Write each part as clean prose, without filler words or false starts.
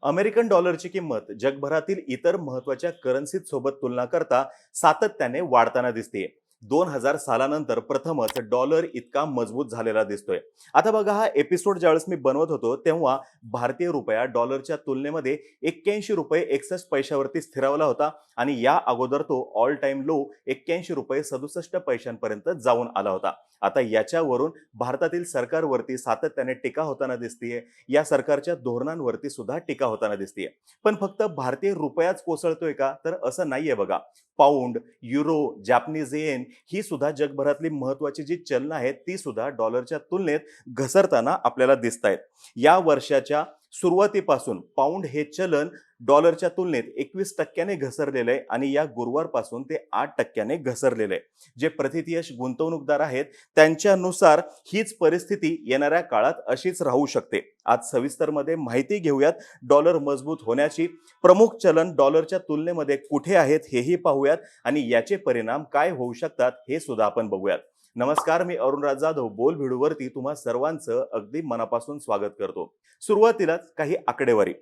American डॉलरची किंमत जगभरातील इतर महत्त्वाच्या करन्सी सोबत तुलना करता सातत्याने वाढताना दिसते. 2000 सालानंतर प्रथमच डॉलर इतका मजबूत झालेला दिसतोय. आता बघा, हा एपिसोड ज्यावेळेस मी बनवत होतो तेव्हा भारतीय रुपया डॉलरच्या तुलनेमध्ये 81 रुपये 61 पैशावरती स्थिरावला होता आणि या अगोदर तो ऑल टाइम लो 81 रुपये 67 पैशांपर्यंत जाऊन आला होता. आता याच्यावरून भारतातील सरकारवरती सातत्याने टीका होताना दिसतीये. या सरकारच्या धोरणांवरती सुद्धा टीका होताना दिसतीये. पण फक्त भारतीय रुपयाच कोसळतोय का? तर असं नाहीये बघा. पाऊंड, युरो, जॅपनीज येन ही सुद्धा जगभरातली महत्वाची जी चलनं आहेत ती सुद्धा डॉलरच्या तुलनेत घसरताना आपल्याला दिसत आहेत. या वर्षाच्या सुरुवातीपासून पाऊंड हे चलन डॉलरच्या तुलनेत 21% घसरलेलं आहे आणि या गुरुवारपासून ते 8% घसरलेलं आहे. जे प्रथितयश गुंतवणूकदार आहेत त्यांच्यानुसार हीच परिस्थिती येणाऱ्या काळात अशीच राहू शकते. आज सविस्तरमध्ये माहिती घेऊयात डॉलर मजबूत होण्याची. प्रमुख चलन डॉलरच्या तुलनेमध्ये कुठे आहेत हेही पाहूयात आणि याचे परिणाम काय होऊ शकतात हे सुद्धा आपण बघूयात. नमस्कार, मी अरुण राज जाधव बोल भिडूवरती तुम्हा सर्वांचं अगदी मनापासून स्वागत करतो. सुरुवातीलाच काही आकडेवारी.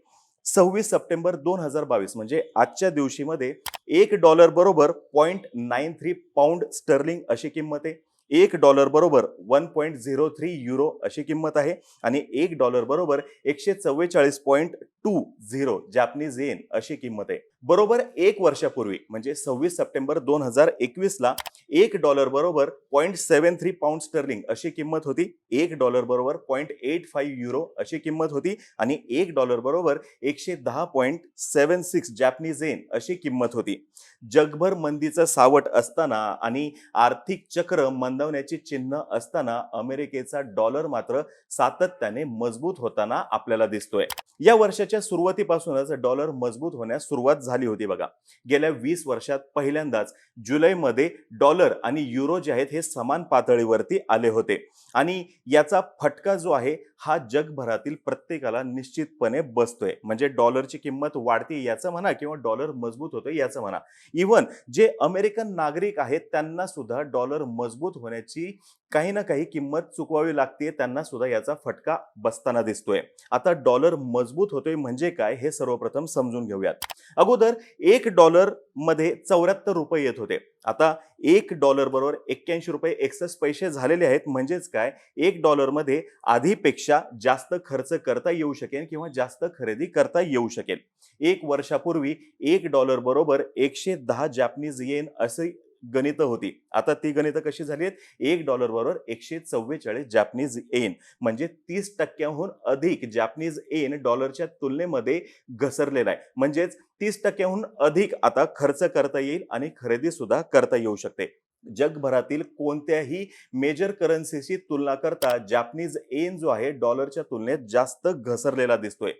26 सप्टेंबर 2022 म्हणजे आजच्या दिवशीमध्ये $1 बरोबर 0.93 पाऊंड स्टर्लिंग अशी किंमत आहे. $1 बरोबर 1.03 युरो अशी किंमत आहे आणि $1 बरोबर 144.20 जॅपनीज येन अशी किंमत आहे. बरोबर एक वर्षापूर्वी म्हणजे 26 सप्टेंबर 2021 ला $1 बरोबर 0.73 पाऊंड स्टर्लिंग अशी किंमत होती. $1 बरोबर 0.85 युरो अशी किंमत होती आणि $1 बरोबर 110.76 जॅपनीज येन अशी किंमत होती. जगभर मंदीचं सावट असताना आणि आर्थिक चक्र मंदावण्याची चिन्ह असताना अमेरिकेचा डॉलर मात्र सातत्याने मजबूत होताना आपल्याला दिसतोय. या वर्षाच्या सुरुवातीपासूनच डॉलर मजबूत होण्यास सुरुवात झाली होती बघा. गेल्या 20 वर्षात पहिल्यांदाच जुलैमध्ये डॉलर आणि युरो जे आहेत हे समान पातळीवरती आले होते आणि याचा फटका जो आहे हा जगभरातील प्रत्येकाला निश्चितपणे बसतोय. म्हणजे डॉलरची किंमत वाढते याचं म्हणा किंवा डॉलर मजबूत होतोय याचं म्हणा. इव्हन जे अमेरिकन नागरिक आहेत त्यांना सुद्धा डॉलर मजबूत होण्याची काही ना काही किंमत चुकवावी लागते. त्यांना सुद्धा याचा फटका बसताना दिसतोय. आता डॉलर मजबूत होतोय म्हणजे काय हे सर्वप्रथम समजून घेऊयात. अगोदर $1 मध्ये 74 रुपये येत होते. आता $1 बरोबर 81 रुपये 61 पैसे झालेले आहेत. म्हणजेच काय, $1 मध्ये आधीपेक्षा जास्त खर्च करता येऊ शकेल किंवा जास्त खरेदी करता येऊ शकेल. एक वर्षापूर्वी $1 बरोबर 110 जॅपनीज येन असे गणित होती. आता ती गणित कशी झाली आहेत? $1 बरोबर 144 जॅपनीज येन म्हणजे 30%हून अधिक जॅपनीज येन डॉलरच्या तुलनेमध्ये घसरलेला आहे. म्हणजेच 30%हून अधिक आता खर्च करता येईल आणि खरेदी सुद्धा करता येऊ शकते. जगभरातील कोणत्याही मेजर करन्सीशी तुलना करता जॅपनीज येन जो आहे डॉलरच्या तुलनेत जास्त घसरलेला दिसतोय.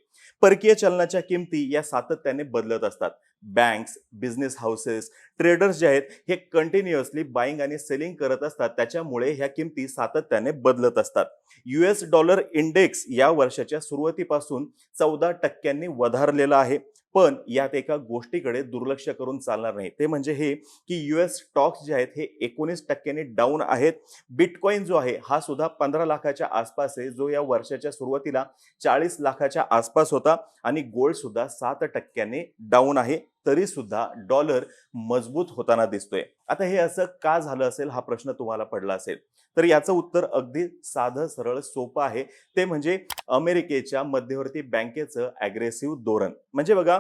परकीय चलनाच्या किमती या सातत्याने बदलत असतात. बँक्स, बिझनेस हाऊसेस, ट्रेडर्स जे आहेत हे कंटिन्युअसली बाईंग आणि सेलिंग करत असतात. त्याच्यामुळे ह्या किमती सातत्याने बदलत असतात. US डॉलर इंडेक्स या वर्षाच्या सुरुवातीपासून 14% वधारलेला आहे. पण यात एका गोष्टीकडे दुर्लक्ष करून चालणार नाही. ते म्हणजे हे की US स्टॉक्स जे आहेत हे 19% डाऊन आहेत. बिटकॉइन जो आहे हा सुद्धा 15 लाखाच्या आसपास आहे, जो या वर्षाच्या सुरुवातीला 40 लाखाच्या आसपास होता आणि गोल्ड सुद्धा 7% डाऊन आहे. तरी सुद्धा डॉलर मजबूत होताना दिसतोय. आता हे असं का झालं असेल हा प्रश्न तुम्हाला पडला असेल. तर याचं उत्तर अगदी साधं सरळ सोपं आहे. ते म्हणजे अमेरिकेच्या मध्यवर्ती बँकेचं अग्रेसिव्ह धोरण. म्हणजे बघा,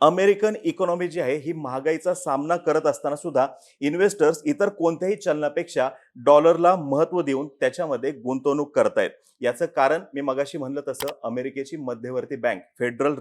अमेरिकन इकॉनॉमी जी आहे ही महागाईचा सामना करत असताना सुद्धा इन्व्हेस्टर्स इतर कोणत्याही चलनापेक्षा डॉलरला महत्त्व देऊन त्याच्यामध्ये गुंतवणूक करतायत. याचं कारण मी मगाशी म्हणलं तसं अमेरिकेची मध्यवर्ती bank federal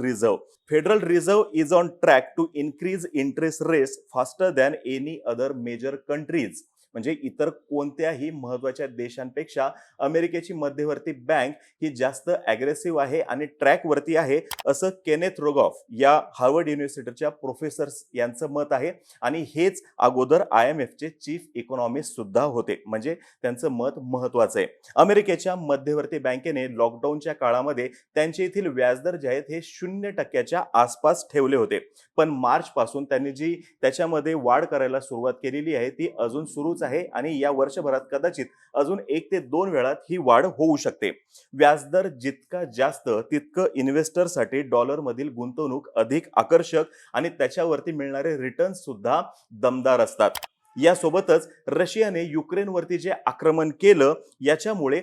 reserve is on track to increase interest rates faster than any other major countries. म्हणजे इतर कोणत्याही महत्वाच्या देशांपेक्षा अमेरिकेची मध्यवर्ती बँक ही जास्त अग्रेसिव्ह आहे आणि ट्रॅकवरती आहे असं केनेथ रोगॉफ या हार्वर्ड युनिव्हर्सिटीच्या प्रोफेसर्स यांचं मत आहे. आणि हेच अगोदर IMFचे चीफ इकॉनॉमिस्ट सुद्धा होते. म्हणजे त्यांचं मत महत्वाचं आहे. अमेरिकेच्या मध्यवर्ती बँकेने लॉकडाऊनच्या काळामध्ये त्यांचे येथील व्याजदर जे आहेत हे 0% आसपास ठेवले होते. पण मार्च पासून त्यांनी जी त्याच्यामध्ये वाढ करायला सुरुवात केलेली आहे ती अजून सुरूच आहे आणि या वर्षभरात कदाचित अजून 1 ते 2 वेळात ही वाढ होऊ शकते. व्याजदर जितका जास्त तितकं इन्व्हेस्टरसाठी डॉलरमधील गुंतवणूक अधिक आकर्षक आणि त्याच्यावरती मिळणारे रिटर्न्स सुद्धा दमदार असतात. यासोबतच रशियाने युक्रेनवरती जे आक्रमण केलं याच्यामुळे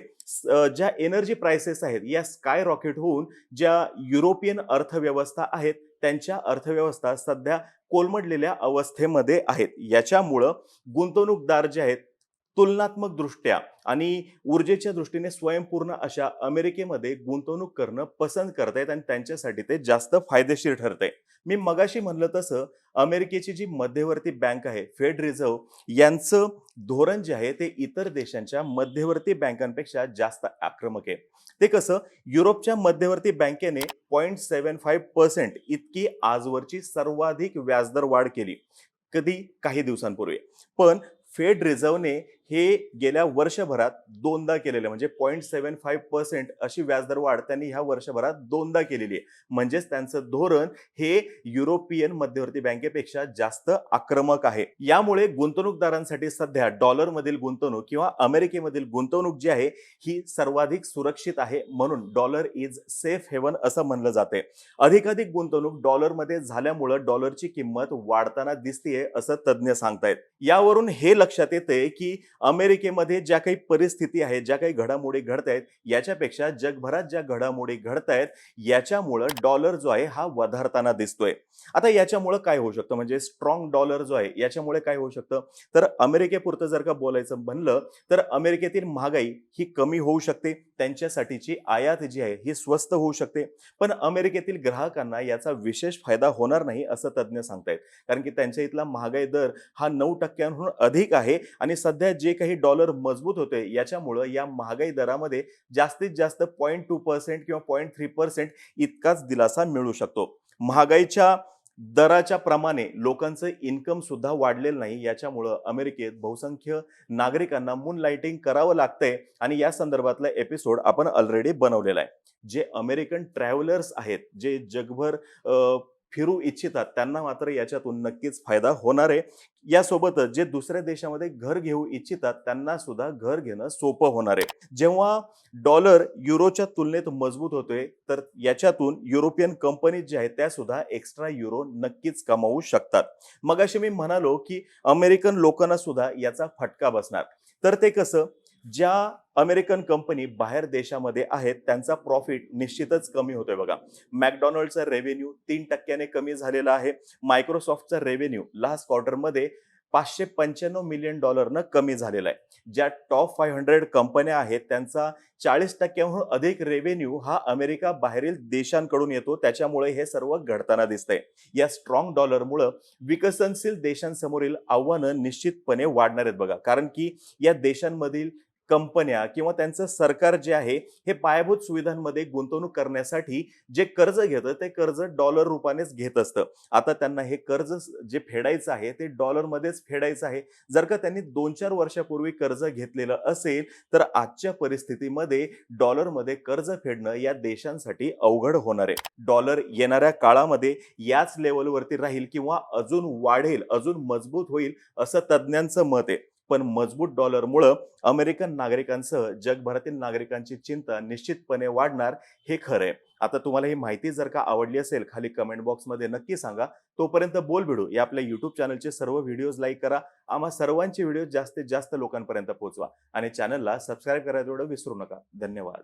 ज्या एनर्जी प्राइसेस आहेत या स्काय रॉकेट होऊन ज्या युरोपियन अर्थव्यवस्था आहेत त्यांच्या अर्थव्यवस्था सध्या कोलमडलेल्या अवस्थेमध्ये आहेत. याच्यामुळं गुंतवणूकदार जे आहेत तुलनात्मक दृष्ट्या आणि ऊर्जेच्या दृष्टीने स्वयंपूर्ण अशा अमेरिकेमध्ये गुंतवणूक करणं पसंत करतायत आणि त्यांच्यासाठी ते जास्त फायदेशीर ठरतंय. मी मगाशी म्हणलं तसं अमेरिकेची जी मध्यवर्ती बँक आहे फेड रिझर्व्ह यांचं धोरण जे आहे ते इतर देशांच्या मध्यवर्ती बँकांपेक्षा जास्त आक्रमक आहे. ते कसं, युरोपच्या मध्यवर्ती बँकेने 0.75% इतकी आजवरची सर्वाधिक व्याजदर वाढ केली. कधी? काही दिवसांपूर्वी. पण फेड रिझर्व्हने हे गेल्या वर्षभरात दोनदा केलेलं म्हणजे 0.75% अशी व्याजदर वाढ त्यांनी ह्या वर्षभरात दोनदा केलेली आहे. म्हणजेच त्यांचं धोरण हे युरोपियन मध्यवर्ती बँकेपेक्षा जास्त आक्रमक आहे. यामुळे गुंतवणूकदारांसाठी सध्या डॉलरमधील गुंतवणूक किंवा अमेरिकेमधील गुंतवणूक जी आहे ही सर्वाधिक सुरक्षित आहे. म्हणून डॉलर इज सेफ हेवन असं म्हणलं जाते. अधिकाधिक गुंतवणूक डॉलरमध्ये झाल्यामुळे डॉलरची किंमत वाढताना दिसतेय असं तज्ज्ञ सांगतायत. यावरून हे लक्षात येते की अमेरिकेमध्ये ज्या काही परिस्थिती आहे, ज्या काही घडामोडी घडतायत याच्यापेक्षा जगभरात ज्या घडामोडी घडतायत याच्यामुळं डॉलर जो आहे हा वधारताना दिसतोय. आता याच्यामुळं काय होऊ शकतं, म्हणजे स्ट्रॉंग डॉलर जो आहे याच्यामुळे काय होऊ शकतं, तर अमेरिकेपुरतं जर का बोलायचं म्हणलं तर अमेरिकेतील महागाई ही कमी होऊ शकते. त्यांच्यासाठीची आयात जी आहे ही स्वस्त होऊ शकते. पण अमेरिकेतील ग्राहकांना याचा विशेष फायदा होणार नाही असं तज्ज्ञ सांगतायत. कारण की त्यांच्या इथला महागाई दर हा 9% अधिक आहे आणि सध्या जे काही डॉलर मजबूत होते याच्यामुळं या महागाई दरामध्ये जास्तीत जास्त 0.2% किंवा 0.3% इतकाच दिलासा मिळू शकतो. महागाईच्या दराच्या प्रमाणे लोकांचं इन्कम सुद्धा वाढलेलं नाही. याच्यामुळं अमेरिकेत बहुसंख्य नागरिकांना मून लाइटिंग करावं लागतंय आणि या संदर्भातला एपिसोड आपण ऑलरेडी बनवलेला आहे. जे अमेरिकन ट्रॅव्हलर्स आहेत, जे जगभर फिरू इच्छितात त्यांना मात्र याच्यातून नक्कीच फायदा होणार आहे. यासोबतच जे दुसऱ्या देशामध्ये घर घेऊ इच्छितात त्यांना सुद्धा घर घेणं सोपं होणार आहे. जेव्हा डॉलर युरोच्या तुलनेत मजबूत होतोय तर याच्यातून युरोपियन कंपनी ज्या आहेत त्या सुद्धा एक्स्ट्रा युरो नक्कीच कमावू शकतात. मगाशी मी म्हणालो की अमेरिकन लोकांना सुद्धा याचा फटका बसणार. तर ते कसं, ज्या अमेरिकन कंपनी बाहेर देशामध्ये आहेत त्यांचा प्रॉफिट निश्चितच कमी होतोय बघा. मॅकडॉनल्डचा रेव्हेन्यू 3% कमी झालेला आहे. मायक्रोसॉफ्टचा रेव्हेन्यू लास्ट क्वार्टरमध्ये $595 मिलियन कमी झालेला आहे. ज्या टॉप 500 कंपन्या आहेत त्यांचा 40% अधिक रेव्हेन्यू हा अमेरिका बाहेरील देशांकडून येतो. त्याच्यामुळे हे सर्व घडताना दिसतंय. या स्ट्रॉंग डॉलरमुळे विकसनशील देशांसमोरील आव्हानं निश्चितपणे वाढणार आहेत बघा. कारण की या देशांमधील कंपन्या किंवा त्यांचं सरकार जे आहे हे पायाभूत सुविधांमध्ये गुंतवणूक करण्यासाठी जे कर्ज घेतं ते कर्ज डॉलर रूपानेच घेत असतं. आता त्यांना हे कर्ज जे फेडायचं आहे ते डॉलरमध्येच फेडायचं आहे. जर का त्यांनी 2-4 वर्षापूर्वी कर्ज घेतलेलं असेल तर आजच्या परिस्थितीमध्ये डॉलरमध्ये कर्ज फेडणं या देशांसाठी अवघड होणार आहे. डॉलर येणाऱ्या काळामध्ये याच लेवलवरती राहील किंवा अजून वाढेल, अजून मजबूत होईल असं तज्ज्ञांचं मत आहे. पण मजबूत डॉलरमुळं अमेरिकन नागरिकांसह जगभरातील नागरिकांची चिंता निश्चितपणे वाढणार हे खरं आहे. आता तुम्हाला ही माहिती जर का आवडली असेल खाली कमेंट बॉक्समध्ये नक्की सांगा. तोपर्यंत बोल भिडू या आपल्या युट्यूब चॅनलचे सर्व व्हिडिओज लाईक करा. आम्हा सर्वांचे व्हिडिओ जास्तीत जास्त लोकांपर्यंत पोहोचवा आणि चॅनलला सबस्क्राईब करायला विसरू नका. धन्यवाद.